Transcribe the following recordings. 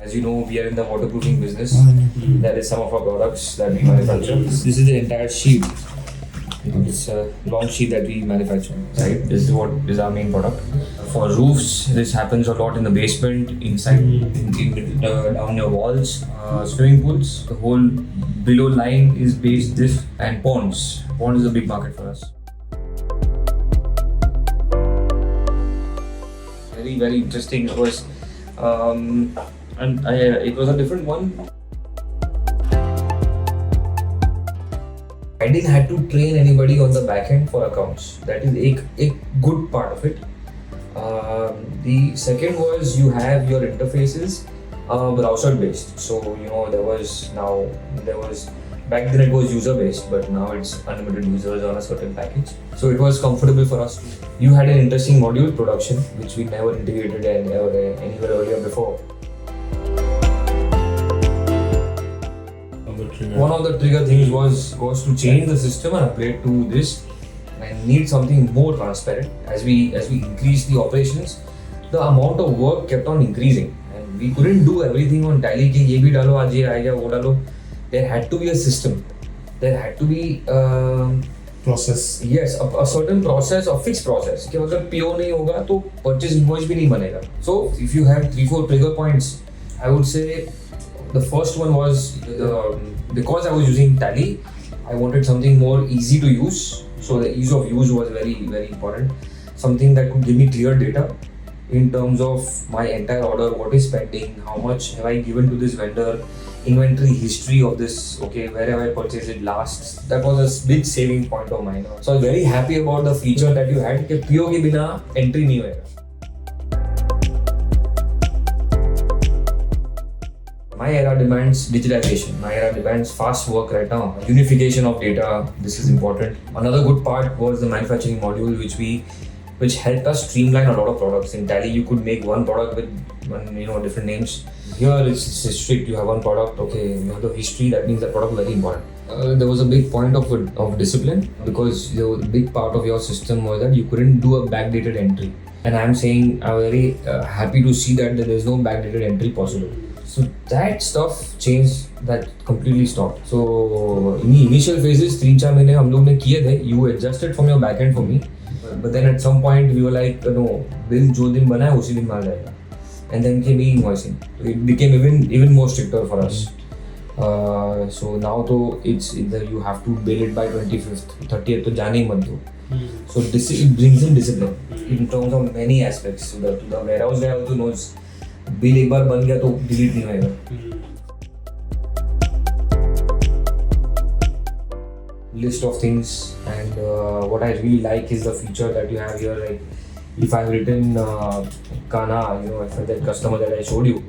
As you know, we are in the waterproofing business. That is some of our products that we manufacture. This is the entire sheet. It's a long sheet that we manufacture, right? This is what is our main product. For roofs, this happens a lot in the basement, inside, down your walls, swimming pools. The whole below line is based this, and ponds. Pond is a big market for us. Very, very interesting. It was, it was a different one. I didn't have to train anybody on the back end for accounts. That is a good part of it. The second was you have your interfaces browser based. So back then it was user based, but now it's unlimited users on a certain package. So it was comfortable for us. You had an interesting module production, which we never integrated anywhere earlier before. One of the trigger things was to change the system and upgrade to this, and need something more transparent. As we increased the operations, the amount of work kept on increasing, and we couldn't do everything on Tally. Ki ye bhi dalo, aaj ye aayega, wo dalo. There had to be a system. There had to be process. Yes, a certain process, a fixed process. कि अगर PO नहीं होगा तो purchase invoice भी नहीं बनेगा. So if you have 3-4 trigger points, I would say the first one was because I was using Tally, I wanted something more easy to use. So the ease of use was very, very important. Something that could give me clear data in terms of my entire order, what is pending, how much have I given to this vendor, inventory history of this, okay, where have I purchased it last. That was a big saving point of mine. So I was very happy about the feature that you had कि PO के बिना entry नहीं होएगा. My era demands digitalization. My era demands fast work right now. Unification of data. This is important. Another good part was the manufacturing module, which helped us streamline a lot of products. In Tally, you could make one product with different names. Here it's strict. You have one product. Okay, you have the history. That means the product is very important. There was a big point of discipline, because the big part of your system was that you couldn't do a backdated entry. And I'm saying I'm very happy to see that there is no backdated entry possible. So that stuff changed, that completely stopped. So in the initial phases, 3-4 महीने हम लोग ने किए थे. You adjusted from your backend for me, but then at some point we were like, no, bill जो दिन बना है उसी दिन मार जाएगा. And then came e-invoicing. It became even more stricter for us. So now तो it's either you have to bill it by 25th, 30th तो जाने ही मत दो. So it brings in discipline in terms of many aspects. To the warehouse guy also knows. Bill एक बार बन गया तो delete नहीं होएगा. List of things, and what I really like is the feature that you have here. Like if I've written Kana, for that customer that I showed you,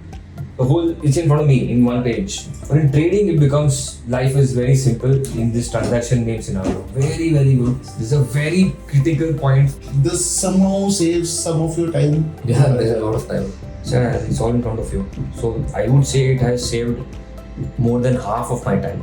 the whole it's in front of me in one page. But in trading, it becomes life is very simple in this transaction name scenario. Very, very good. This is a very critical point. This somehow saves some of your time. Yeah, there's a lot of time. It's all in front of you. So I would say it has saved more than half of my time.